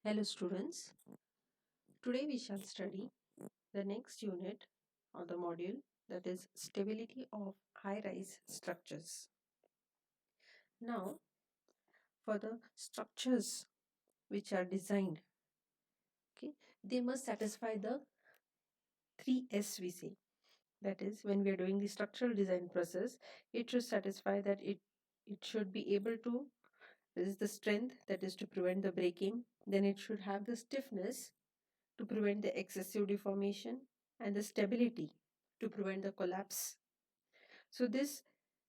Hello students, today we shall study the next unit of the module, that is stability of high-rise structures. Now for the structures which are designed, okay, they must satisfy the 3S we say. That is, when we are doing the structural design process, it should satisfy that it should be able to resist the strength, that is to prevent the breaking. Then it should have the stiffness to prevent the excessive deformation, and the stability to prevent the collapse. So this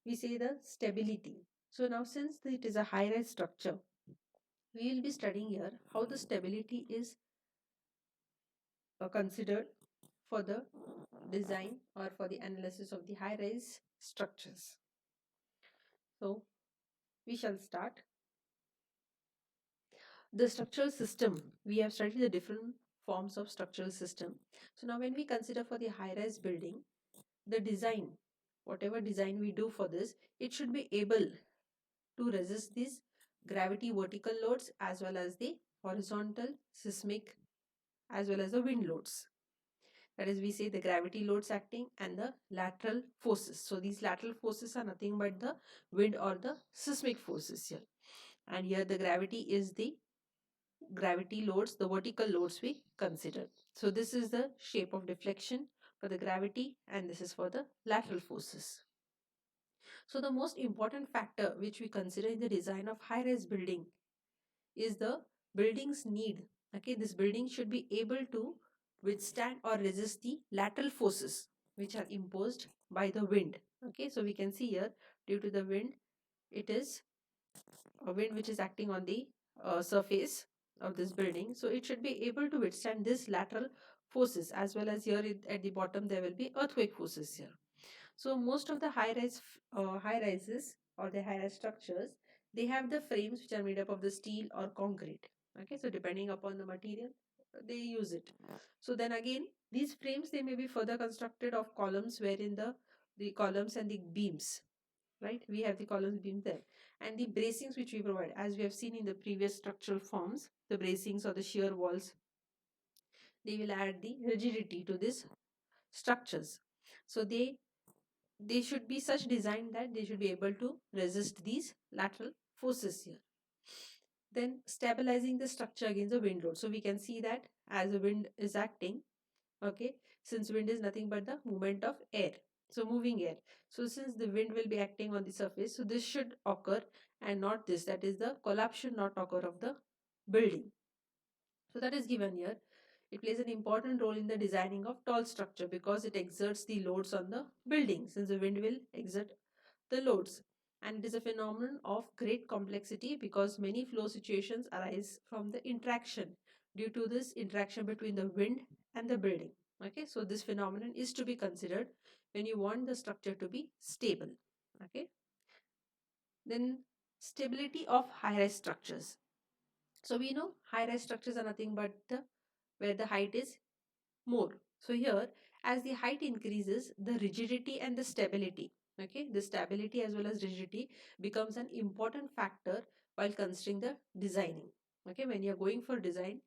we say the stability. So now since it is a high-rise structure, we will be studying here how the stability is considered for the design or for the analysis of the high-rise structures. So we shall start. The structural system, we have studied the different forms of structural system. So now when we consider for the high-rise building, the design, whatever design we do for this, it should be able to resist these gravity vertical loads as well as the horizontal seismic as well as the wind loads. That is, we say the gravity loads acting and the lateral forces. So these lateral forces are nothing but the wind or the seismic forces here. And here the gravity is the gravity loads, the vertical loads we consider. So this is the shape of deflection for the gravity, and this is for the lateral forces. So the most important factor which we consider in the design of high-rise building is the building's need. Okay, this building should be able to withstand or resist the lateral forces which are imposed by the wind. Okay, so we can see here, due to the wind, it is a wind which is acting on the surface of this building. So it should be able to withstand this lateral forces, as well as here at the bottom there will be earthquake forces here. So most of the high rises or the high rise structures, they have the frames which are made up of the steel or concrete. Okay, so depending upon the material, they use it. So then again, these frames, they may be further constructed of columns, wherein the columns and the beams, right? We have the columns beam there, and the bracings which we provide, as we have seen in the previous structural forms, the bracings or the shear walls, they will add the rigidity to these structures. So they should be such designed that they should be able to resist these lateral forces here. Then stabilizing the structure against the wind load. So we can see that as the wind is acting, okay, since wind is nothing but the movement of air, so moving air. So since the wind will be acting on the surface, so this should occur and not this, that is the collapse should not occur of the building. So that is given here. It plays an important role in the designing of tall structure because it exerts the loads on the building, since the wind will exert the loads. And it is a phenomenon of great complexity because many flow situations arise from the interaction, due to this interaction between the wind and the building. Okay, so this phenomenon is to be considered when you want the structure to be stable. Okay, then stability of high-rise structures. So we know high-rise structures are nothing but where the height is more. So here, as the height increases, the rigidity and the stability, okay, the stability as well as rigidity becomes an important factor while considering the designing. Okay, when you're going for design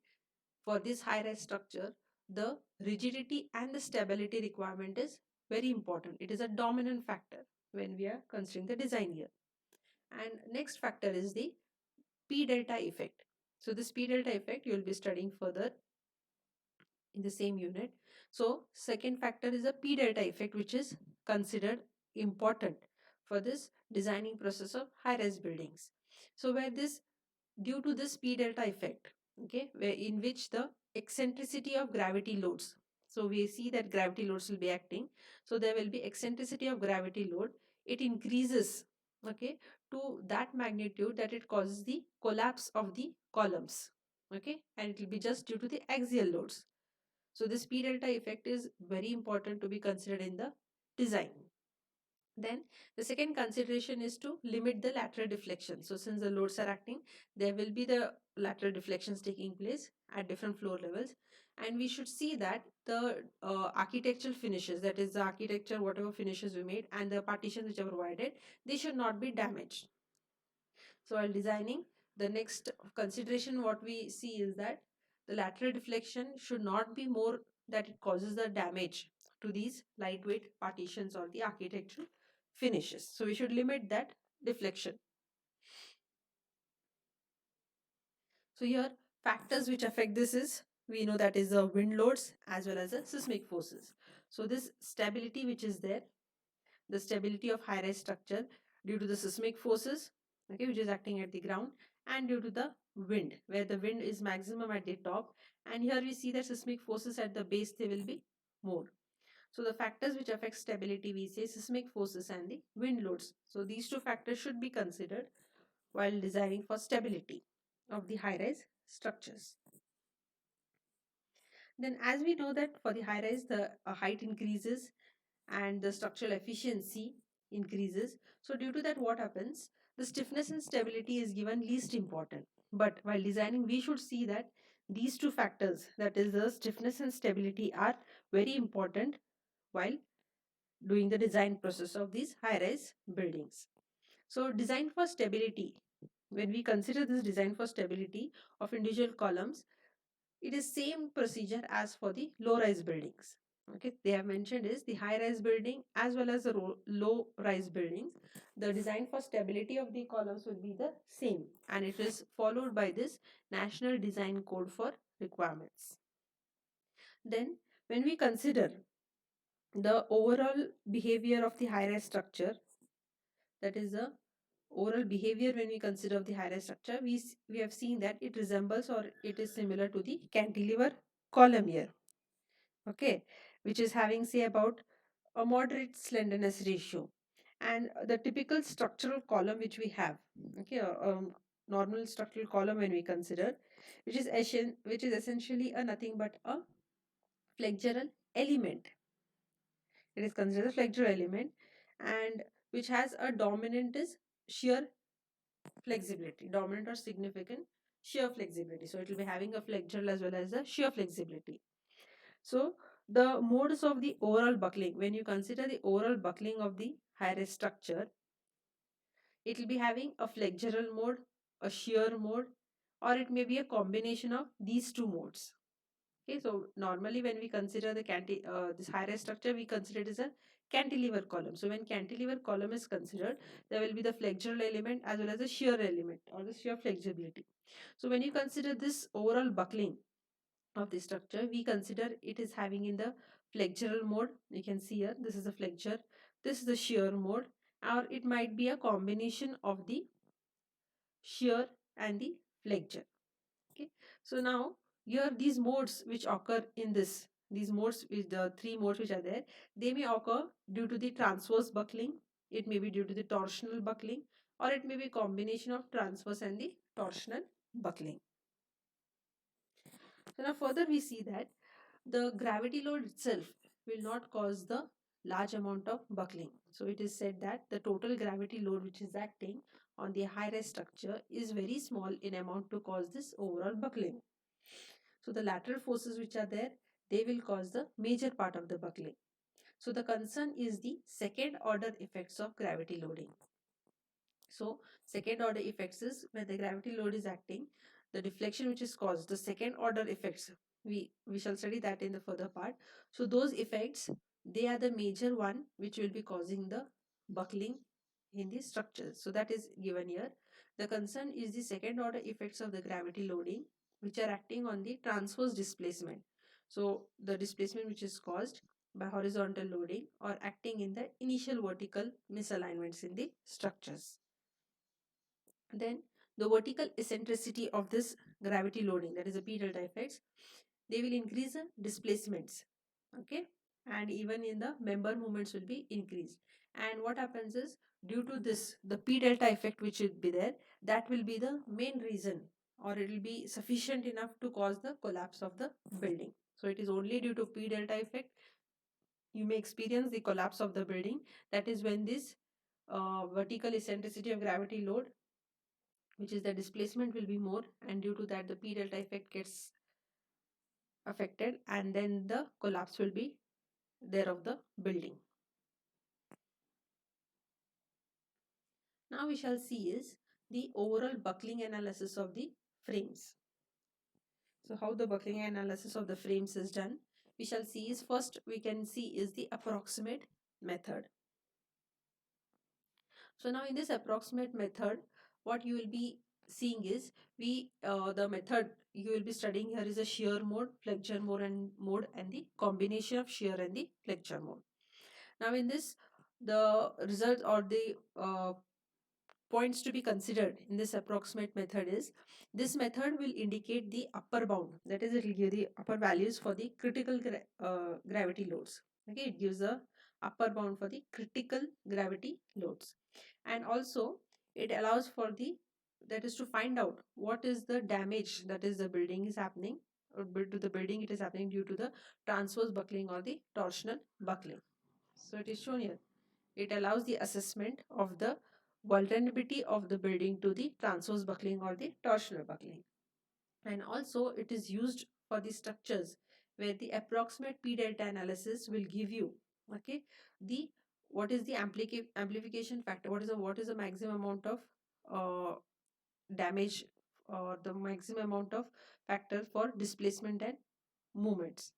for this high-rise structure, the rigidity and the stability requirement is very important. It is a dominant factor when we are considering the design here. And next factor is the P delta effect. So this P delta effect you will be studying further in the same unit. So second factor is a P delta effect, which is considered important for this designing process of high-rise buildings. So where this, due to this P delta effect, okay, where in which the eccentricity of gravity loads, so we see that gravity loads will be acting, so there will be eccentricity of gravity load, it increases, okay, to that magnitude that it causes the collapse of the columns, okay, and it will be just due to the axial loads. So this P delta effect is very important to be considered in the design. Then the second consideration is to limit the lateral deflection. So since the loads are acting, there will be the lateral deflections taking place at different floor levels, and we should see that the architectural finishes, that is the architecture, whatever finishes we made and the partitions which are provided, they should not be damaged. So while designing, the next consideration what we see is that the lateral deflection should not be more that it causes the damage to these lightweight partitions or the architectural finishes. So we should limit that deflection. So here factors which affect this is, we know that is the wind loads as well as the seismic forces. So this stability which is there, the stability of high-rise structure due to the seismic forces, okay, which is acting at the ground, and due to the wind, where the wind is maximum at the top, and here we see that seismic forces at the base, they will be more. So the factors which affect stability, we say seismic forces and the wind loads. So these two factors should be considered while designing for stability of the high-rise structures. Then as we know that for the high-rise, the height increases and the structural efficiency increases. So due to that, what happens? The stiffness and stability is given least important. But while designing, we should see that these two factors, that is the stiffness and stability, are very important while doing the design process of these high-rise buildings. So design for stability, when we consider this design for stability of individual columns, it is same procedure as for the low-rise buildings. Okay, they have mentioned is the high-rise building as well as the low-rise buildings. The design for stability of the columns will be the same, and it is followed by this National Design Code for requirements. Then, when we consider the overall behavior of the high-rise structure, that is the overall behavior when we consider the high-rise structure, we have seen that it resembles or it is similar to the cantilever column here, okay, which is having say about a moderate slenderness ratio, and the typical structural column which we have, okay, normal structural column when we consider, which is essentially a nothing but a flexural element. It is considered a flexural element, and which has a dominant is shear flexibility, dominant or significant shear flexibility. So it will be having a flexural as well as a shear flexibility. So the modes of the overall buckling, when you consider the overall buckling of the high-rise structure, it will be having a flexural mode, a shear mode, or it may be a combination of these two modes. Okay, so normally when we consider the this high-rise structure, we consider it as a cantilever column. So when cantilever column is considered, there will be the flexural element as well as the shear element or the shear flexibility. So when you consider this overall buckling of the structure, we consider it is having in the flexural mode. You can see here, this is the flexure, this is the shear mode, or it might be a combination of the shear and the flexure. Okay, so now here these modes which occur in this, these modes with the three modes which are there, they may occur due to the transverse buckling, it may be due to the torsional buckling, or it may be combination of transverse and the torsional buckling. So now further we see that the gravity load itself will not cause the large amount of buckling. So it is said that the total gravity load which is acting on the high-rise structure is very small in amount to cause this overall buckling. So the lateral forces which are there, they will cause the major part of the buckling. So the concern is the second order effects of gravity loading. So second order effects is when the gravity load is acting, the deflection which is caused, the second order effects, we shall study that in the further part. So those effects, they are the major one which will be causing the buckling in the structures. So that is given here. The concern is the second order effects of the gravity loading which are acting on the transverse displacement. So the displacement which is caused by horizontal loading or acting in the initial vertical misalignments in the structures. Then the vertical eccentricity of this gravity loading, that is the P delta effects, they will increase the displacements, okay, and even in the member movements will be increased. And what happens is, due to this, the P delta effect which will be there, that will be the main reason, or it will be sufficient enough to cause the collapse of the building. So it is only due to P delta effect you may experience the collapse of the building. That is when this vertical eccentricity of gravity load, which is the displacement, will be more, and due to that the P delta effect gets affected, and then the collapse will be there of the building. Now we shall see is the overall buckling analysis of the frames. So how the buckling analysis of the frames is done, we shall see is first we can see is the approximate method. So now in this approximate method, what you will be seeing is the method you will be studying here is a shear mode, flexure mode and the combination of shear and the flexure mode. Now in this, the result or the points to be considered in this approximate method is this method will indicate the upper bound, that is it will give the upper values for the critical gravity loads. Okay, it gives a upper bound for the critical gravity loads, and also it allows for the, that is to find out what is the damage that is the building is happening or to the building it is happening due to the transverse buckling or the torsional buckling. So it is shown here. It allows the assessment of the vulnerability of the building to the transverse buckling or the torsional buckling. And also it is used for the structures where the approximate P delta analysis will give you, okay, the what is the amplification factor, what is the maximum amount of uh, damage or the maximum amount of factor for displacement and movements.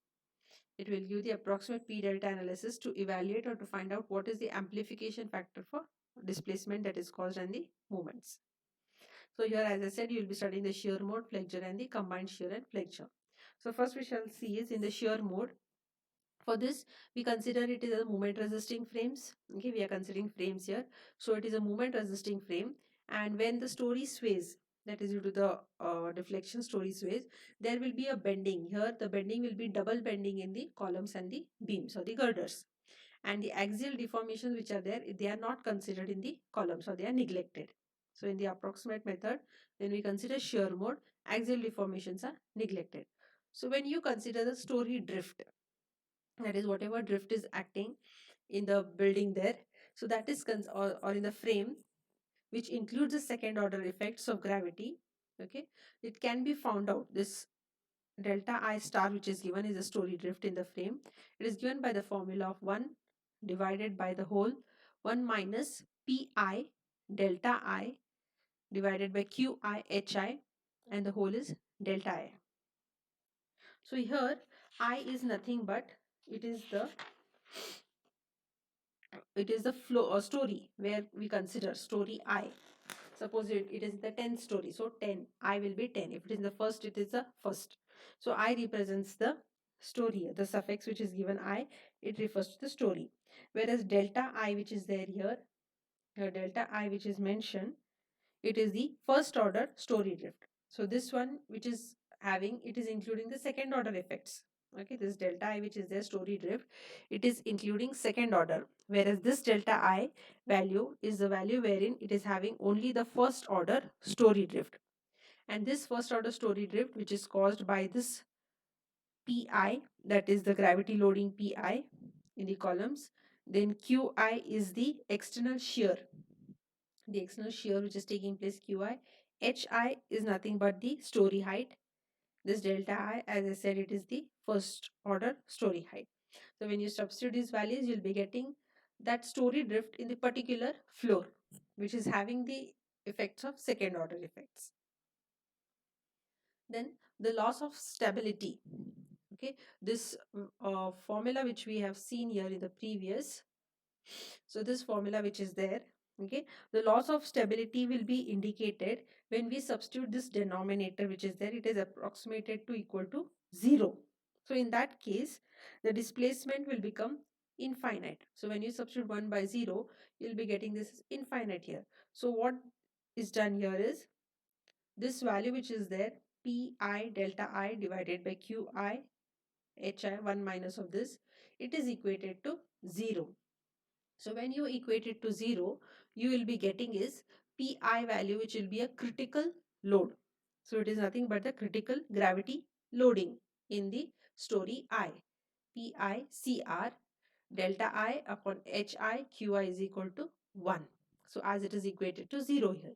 It will give the approximate P delta analysis to evaluate or to find out what is the amplification factor for displacement that is caused in the movements. So here, as I said, you will be studying the shear mode, flexure and the combined shear and flexure. So first we shall see is in the shear mode. For this, we consider it is a moment resisting frames. Okay, we are considering frames here. So it is a moment resisting frame. And when the story sways, that is due to the deflection story sways, there will be a bending. Here, the bending will be double bending in the columns and the beams or the girders. And the axial deformations which are there, they are not considered in the columns or they are neglected. So in the approximate method, when we consider shear mode, axial deformations are neglected. So when you consider the story drift, that is whatever drift is acting in the building there, so that is or in the frame, which includes the second order effects of gravity. Okay, it can be found out. This delta I star which is given is a story drift in the frame. It is given by the formula of 1 divided by the whole 1 minus pi delta I divided by qi hi, and the whole is delta I. So here I is nothing but it is the flow or story where we consider story I. Suppose it is the 10th story, so 10 I will be 10. If it is the first, it is the first. So I represents the story. The suffix which is given I, it refers to the story. Whereas delta I which is there here, delta I which is mentioned, it is the first order story drift. So this one which is having, it is including the second order effects. Okay, this delta I which is their story drift, it is including second order, whereas this delta I value is the value wherein it is having only the first order story drift. And this first order story drift which is caused by this pi, that is the gravity loading pi in the columns, then qi is the external shear, which is taking place qi. Hi is nothing but the story height. This delta I, as I said, it is the first order story height. So when you substitute these values, you'll be getting that story drift in the particular floor, which is having the effects of second order effects. Then the loss of stability. Okay, this formula which we have seen here in the previous, so this formula which is there, okay, the loss of stability will be indicated when we substitute this denominator which is there, it is approximated to equal to 0. So in that case, the displacement will become infinite. So when you substitute 1 by 0, you'll be getting this infinite here. So what is done here is this value which is there, pi delta I divided by qi hi, 1 minus of this, it is equated to 0. So when you equate it to 0, you will be getting is pi value which will be a critical load. So it is nothing but the critical gravity loading in the story I. Pi cr delta I upon hi qi is equal to 1. So as it is equated to 0 here.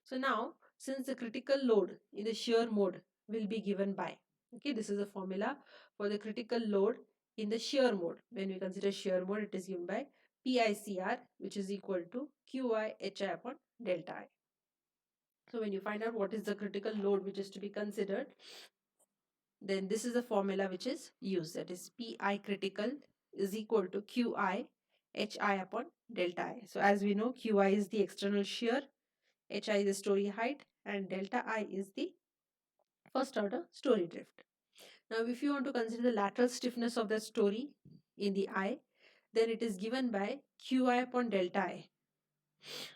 So now since the critical load in the shear mode will be given by, okay, this is a formula for the critical load in the shear mode. When we consider shear mode, it is given by PICR, which is equal to QI HI upon delta I. So when you find out what is the critical load which is to be considered, then this is the formula which is used. That is Pi critical is equal to Qi Hi upon delta I. So as we know, Qi is the external shear, Hi is the story height, and delta I is the first order story drift. Now if you want to consider the lateral stiffness of the story in the I, then it is given by Qi upon delta I.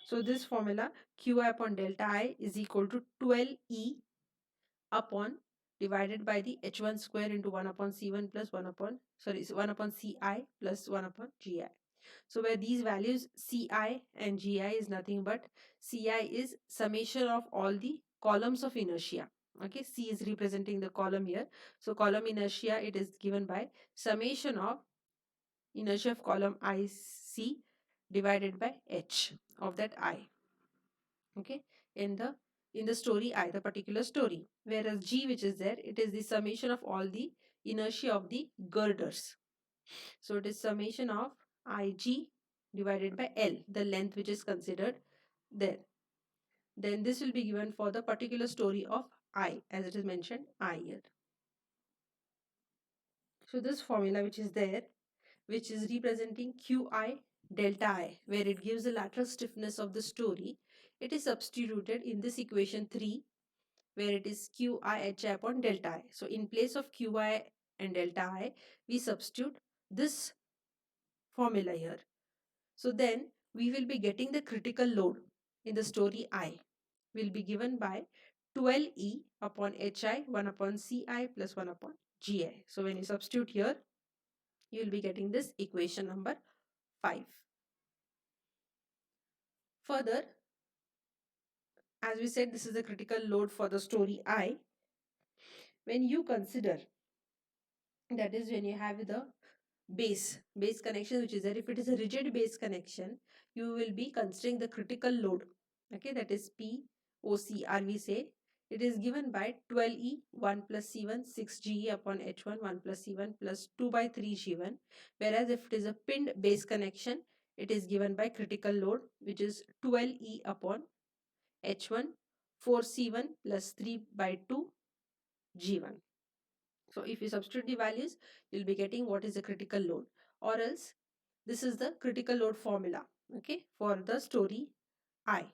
So this formula Qi upon delta I is equal to 12E upon divided by the h1 square into 1 upon c1 plus 1 upon, sorry, 1 upon ci plus 1 upon gi. So where these values ci and gi is nothing but ci is summation of all the columns of inertia. Okay, c is representing the column here. So column inertia, it is given by summation of inertia of column ic divided by h of that I. Okay, in the story I, the particular story, whereas g which is there, it is the summation of all the inertia of the girders. So it is summation of ig divided by l, the length which is considered there. Then this will be given for the particular story of I, as it is mentioned I here. So this formula which is there, which is representing Qi delta I, where it gives the lateral stiffness of the story, it is substituted in this equation 3, where it is Qi Hi upon delta I. So in place of Qi and delta I, we substitute this formula here. So then we will be getting the critical load in the story I will be given by 12E upon Hi 1 upon Ci plus 1 upon Gi. So when you substitute here, you will be getting this equation number 5. Further, as we said, this is the critical load for the story I. When you consider, that is when you have the base connection which is there, if it is a rigid base connection, you will be considering the critical load. Okay, that is POCR we say. It is given by 12E 1 plus C1 6GE upon H1 1 plus C1 plus 2 by 3 G1. Whereas if it is a pinned base connection, it is given by critical load which is 12E upon H1 4C1 plus 3 by 2 G1. So if you substitute the values, you'll be getting what is the critical load, or else this is the critical load formula, okay, for the story I.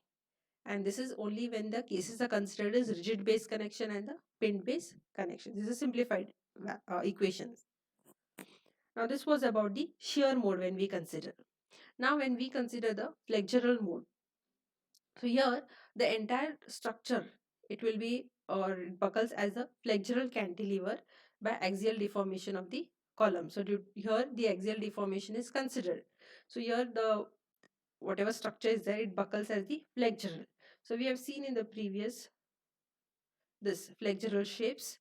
And this is only when the cases are considered as rigid base connection and the pinned base connection. This is simplified equations. Now this was about the shear mode when we consider. Now when we consider the flexural mode, so here the entire structure, it will be, or it buckles as a flexural cantilever by axial deformation of the column. So here the axial deformation is considered. So here the whatever structure is there, it buckles as the flexural. So we have seen in the previous this flexural shapes,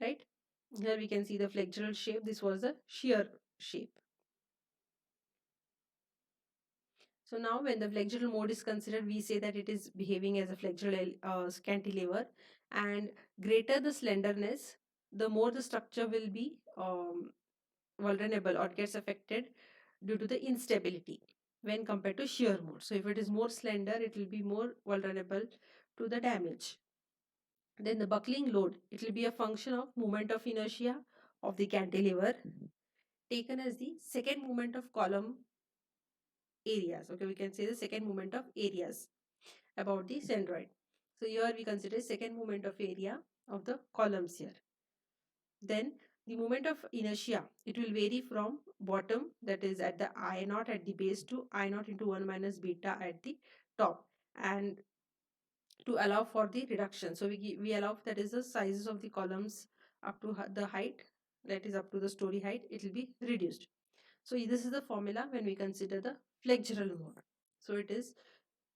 right? Here we can see the flexural shape. This was the shear shape. So now when the flexural mode is considered, we say that it is behaving as a flexural cantilever, and greater the slenderness, the more the structure will be vulnerable or gets affected due to the instability when compared to shear mode. So if it is more slender, it will be more vulnerable to the damage. Then the buckling load, it will be a function of moment of inertia of the cantilever taken as the second moment of column areas. Okay, we can say the second moment of areas about the centroid. So here we consider second moment of area of the columns here. Then the moment of inertia, it will vary from bottom, that is at the I naught at the base, to I naught into 1 minus beta at the top, and to allow for the reduction. So we allow, that is the sizes of the columns up to the height, that is up to the story height, it will be reduced. So this is the formula when we consider the flexural mode. So it is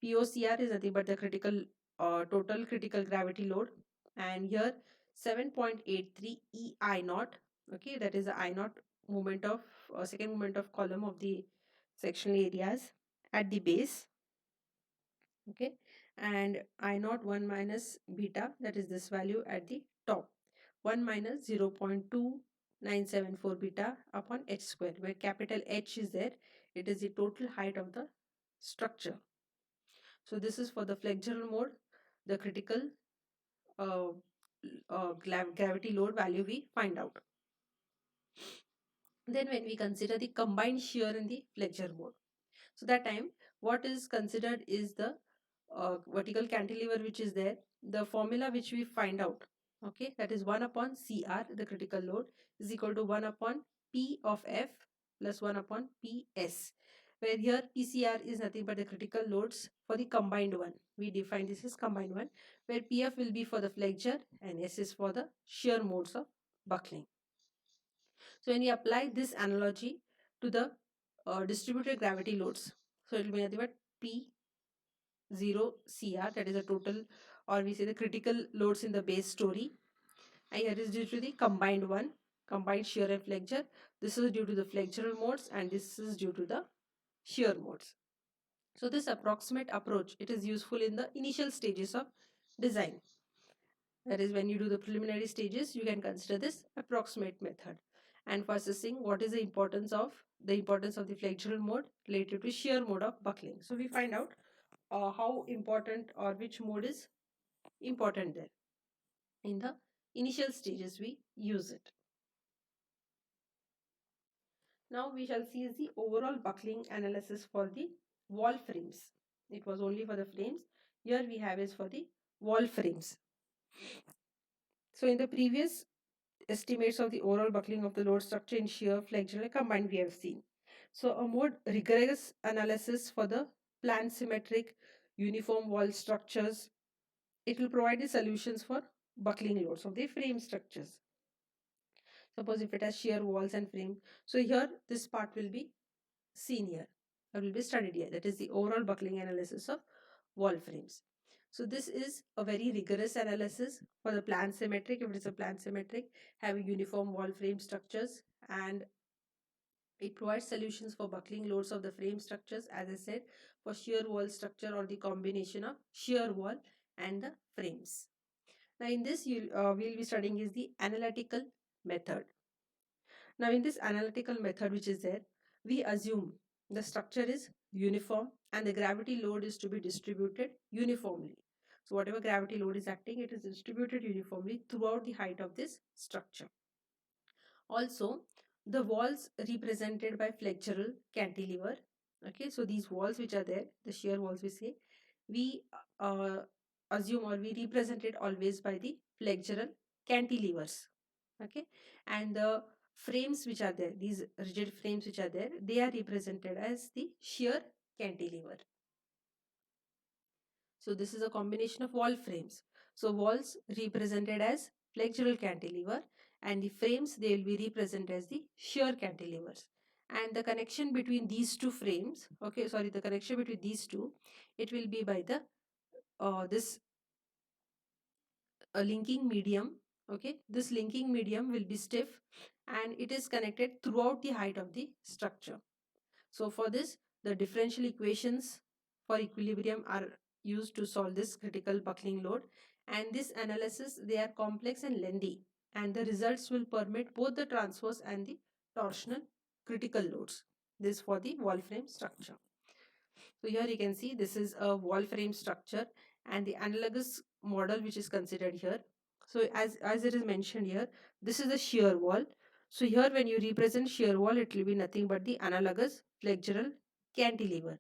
POCR is nothing but the critical total critical gravity load, and here 7.83 E I naught. Okay, that is the I naught moment of second moment of column of the sectional areas at the base. Okay, and I naught 1 minus beta, that is this value at the top, 1 minus 0.2974 beta upon h square, where capital H is there, it is the total height of the structure. So this is for the flexural mode. the critical uh, gravity load value we find out. Then when we consider the combined shear in the flexure mode, so that time what is considered is the vertical cantilever which is there, the formula which we find out, okay, that is 1 upon CR, the critical load, is equal to 1 upon P of F plus 1 upon PS, where here PCR is nothing but the critical loads for the combined one. We define this as combined one, where PF will be for the flexure and S is for the shear modes of buckling. So when we apply this analogy to the distributed gravity loads, so it will be nothing but P0 CR, that is the total, or we say the critical loads in the base story. And here is due to the combined one, combined shear and flexure. This is due to the flexural modes and this is due to the shear modes. So this approximate approach, it is useful in the initial stages of design. That is, when you do the preliminary stages, you can consider this approximate method. And for assessing what is the importance of the flexural mode related to shear mode of buckling. So we find out how important or which mode is important there. In the initial stages, we use it. Now we shall see the overall buckling analysis for the wall frames. It was only for the frames. Here we have is for the wall frames. So in the previous estimates of the overall buckling of the load structure in shear, flexural combined we have seen. So a more rigorous analysis for the planned symmetric uniform wall structures, it will provide the solutions for buckling loads of the frame structures. Suppose if it has shear walls and frame. So here this part will be seen here, or will be studied here. That is the overall buckling analysis of wall frames. So this is a very rigorous analysis for the plan symmetric. If it is a plan symmetric, having uniform wall frame structures, and it provides solutions for buckling loads of the frame structures, as I said, for shear wall structure or the combination of shear wall and the frames. Now in this we'll be studying is the analytical method. Now in this analytical method which is there, we assume the structure is uniform and the gravity load is to be distributed uniformly. So whatever gravity load is acting, it is distributed uniformly throughout the height of this structure. Also, the walls represented by flexural cantilever. Okay, so these walls which are there, the shear walls we say, we uh, assume or we represent it always by the flexural cantilevers. Okay, and the frames which are there, these rigid frames which are there, they are represented as the shear cantilever. So this is a combination of wall frames. So walls represented as flexural cantilever and the frames, they will be represented as the shear cantilevers. And the connection between these two frames, okay, sorry, the connection between these two, it will be by the this linking medium. Okay, this linking medium will be stiff and it is connected throughout the height of the structure. So for this, the differential equations for equilibrium are used to solve this critical buckling load, and this analysis, they are complex and lengthy, and the results will permit both the transverse and the torsional critical loads. This for the wall frame structure. So here you can see this is a wall frame structure and the analogous model which is considered here. So as it is mentioned here, this is the shear wall. So here when you represent shear wall, it will be nothing but the analogous flexural cantilever.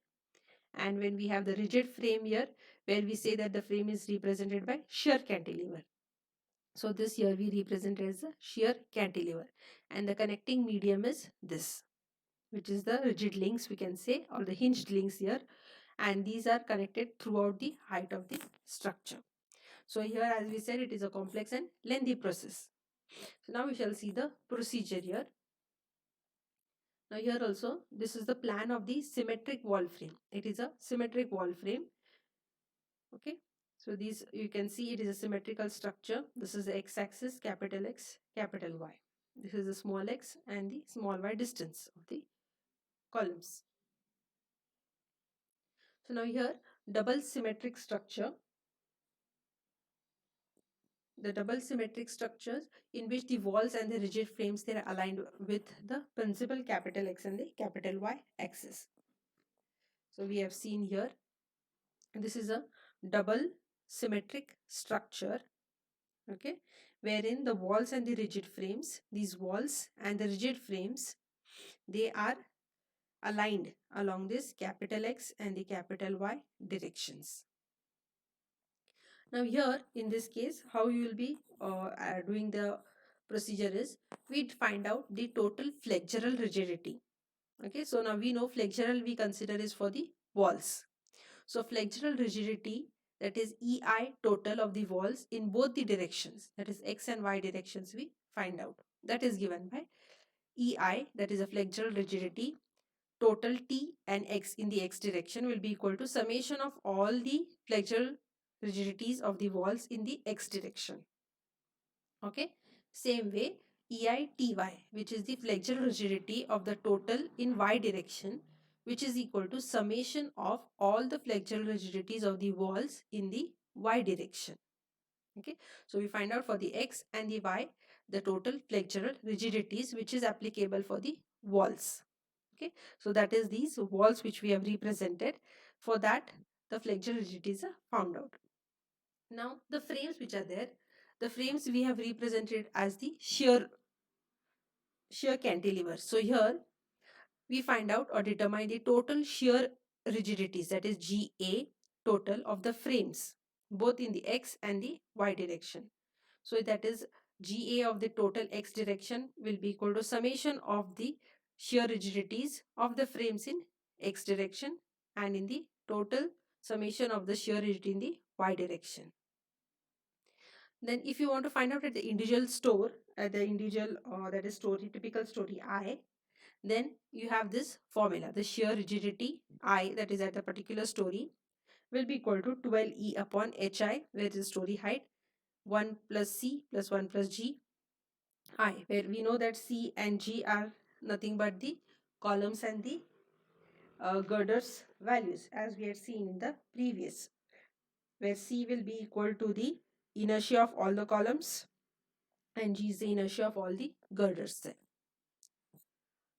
And when we have the rigid frame here, where we say that the frame is represented by shear cantilever. So this here we represent as a shear cantilever. And the connecting medium is this, which is the rigid links we can say, or the hinged links here, and these are connected throughout the height of the structure. So here, as we said, it is a complex and lengthy process. So now we shall see the procedure here. Now here also, this is the plan of the symmetric wall frame. It is a symmetric wall frame. Okay. So these, you can see it is a symmetrical structure. This is the x-axis, capital X, capital Y. This is the small x and the small y distance of the columns. So now here, double symmetric structure, the double symmetric structures in which the walls and the rigid frames, they are aligned with the principal capital X and the capital Y axis. So we have seen here, this is a double symmetric structure, okay, wherein the walls and the rigid frames, these walls and the rigid frames, they are aligned along this capital X and the capital Y directions. Now here in this case, how you will be doing the procedure is, we find out the total flexural rigidity. Okay, so now we know flexural we consider is for the walls. So flexural rigidity, that is EI total of the walls in both the directions, that is X and Y directions, we find out. That is given by EI, that is a flexural rigidity. Total T and X in the X direction will be equal to summation of all the flexural rigidities of the walls in the X direction. Okay. Same way, EITY, which is the flexural rigidity of the total in Y direction, which is equal to summation of all the flexural rigidities of the walls in the Y direction. Okay. So we find out for the X and the Y, the total flexural rigidities which is applicable for the walls. Okay. So that is these walls which we have represented. For that, the flexural rigidities are found out. Now the frames which are there, the frames we have represented as the shear cantilever. So here we find out or determine the total shear rigidities, that is GA total of the frames both in the X and the Y direction. So that is GA of the total X direction will be equal to summation of the shear rigidities of the frames in X direction and in the total summation of the shear rigidity in the Y direction. Then if you want to find out at the individual store, at the individual that is story, typical story I, then you have this formula, the shear rigidity I that is at a particular story will be equal to 12E upon HI, where is story height, 1 plus C plus 1 plus G I, where we know that C and G are nothing but the columns and the girders values, as we had seen in the previous, where C will be equal to the inertia of all the columns and G is the inertia of all the girders there.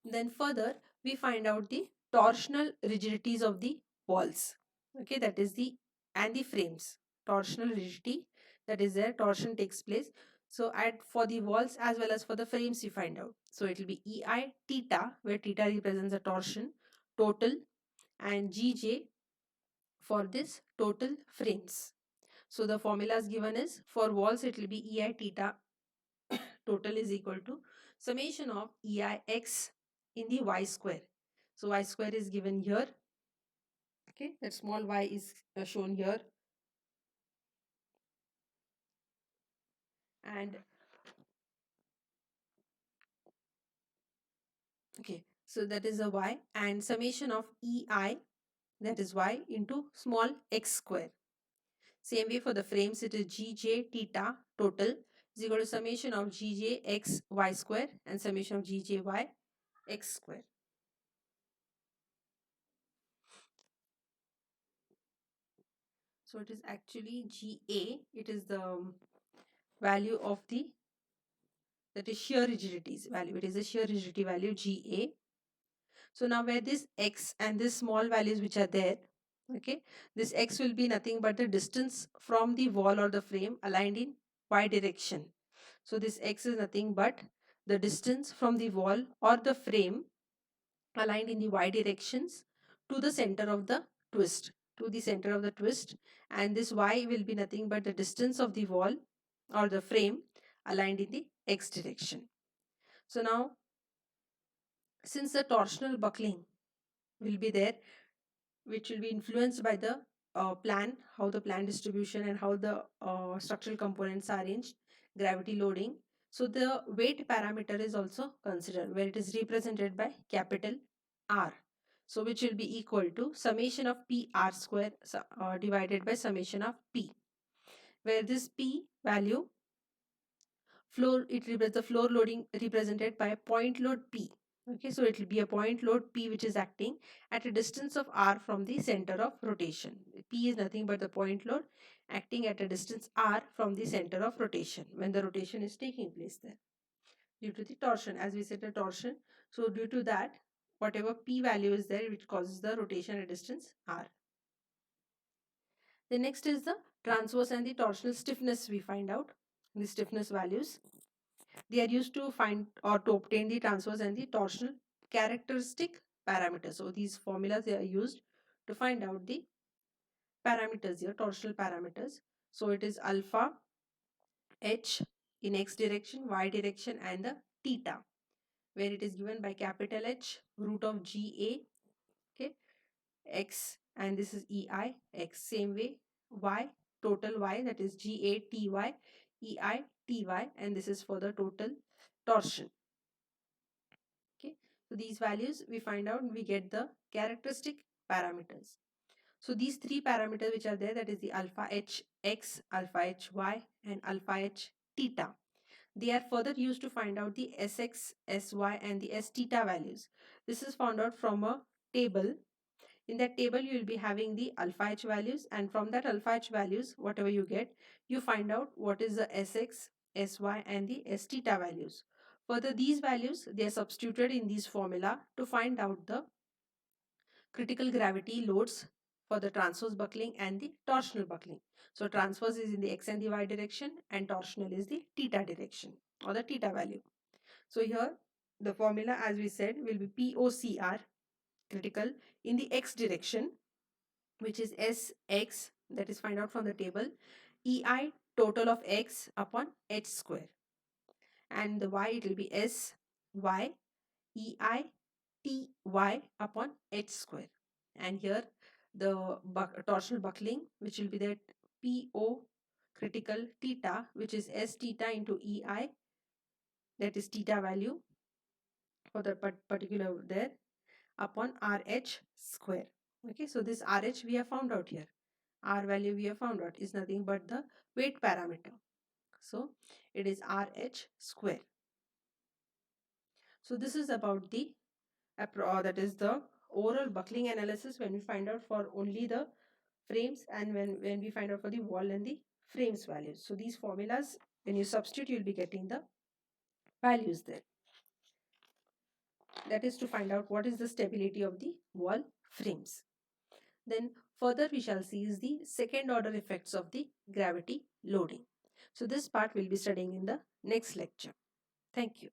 Then further, we find out the torsional rigidities of the walls. Okay, that is the and the frames. Torsional rigidity, that is there, torsion takes place. So at for the walls as well as for the frames we find out. So it will be EI theta, where theta represents the torsion total, and GJ for this total frames. So the formula is given is, for walls it will be EI theta total is equal to summation of EIX in the y square. So y square is given here. Okay, that small y is shown here. And okay, so that is a y, and summation of EI, that is y, into small x square. Same way for the frames, it is GJ theta total is equal to summation of GJ x y square and summation of GJ y x square. So it is actually GA, it is the value of the, that is shear rigidities value. It is a shear rigidity value GA. So now where this X and this small values which are there, okay, this X will be nothing but the distance from the wall or the frame aligned in Y direction. So this X is nothing but the distance from the wall or the frame aligned in the Y directions to the center of the twist, to the center of the twist. And this Y will be nothing but the distance of the wall or the frame aligned in the X direction. So now, since the torsional buckling will be there, which will be influenced by the plan, how the plan distribution and how the structural components are arranged, gravity loading. So the weight parameter is also considered, where it is represented by capital R. So which will be equal to summation of PR square divided by summation of P, where this P value, floor, it represents the floor loading represented by point load P. Okay, so it will be a point load P which is acting at a distance of R from the center of rotation. P is nothing but the point load acting at a distance R from the center of rotation when the rotation is taking place there. Due to the torsion, as we said, a torsion. So due to that, whatever P value is there, which causes the rotation at a distance R. The next is the Transverse and the torsional stiffness we find out, the stiffness values. They are used to find or to obtain the transverse and the torsional characteristic parameters. So these formulas they are used to find out the parameters here, torsional parameters. So it is alpha h in x direction, y direction, and the theta, where it is given by capital H root of GA, okay, x, and this is EI x. Same way y, total y, that is GATY EI TY, and this is for the total torsion. Okay, so these values we find out and we get the characteristic parameters. So these three parameters which are there, that is the alpha h x, alpha h y, and alpha h theta, they are further used to find out the Sx, Sy, and the S theta values. This is found out from a table. In that table, you will be having the alpha h values, and from that alpha h values, whatever you get, you find out what is the Sx, Sy, and the S theta values. Further, these values they are substituted in these formula to find out the critical gravity loads for the transverse buckling and the torsional buckling. So transverse is in the x and the y direction, and torsional is the theta direction or the theta value. So here the formula, as we said, will be POCR, critical in the x direction, which is Sx, that is find out from the table, EI total of x upon h square, and the y, it will be Sy EI Ty upon h square. And here the torsional buckling, which will be that PO critical theta, which is S theta into EI, that is theta value for the particular there, upon RH square. Okay, so this RH we have found out here. R value we have found out is nothing but the weight parameter. So it is RH square. So this is about the that is the overall buckling analysis when we find out for only the frames, and when we find out for the wall and the frames values. So these formulas, when you substitute, you'll be getting the values there. That is to find out what is the stability of the wall frames. Then further we shall see is the second order effects of the gravity loading. So this part we'll be studying in the next lecture. Thank you.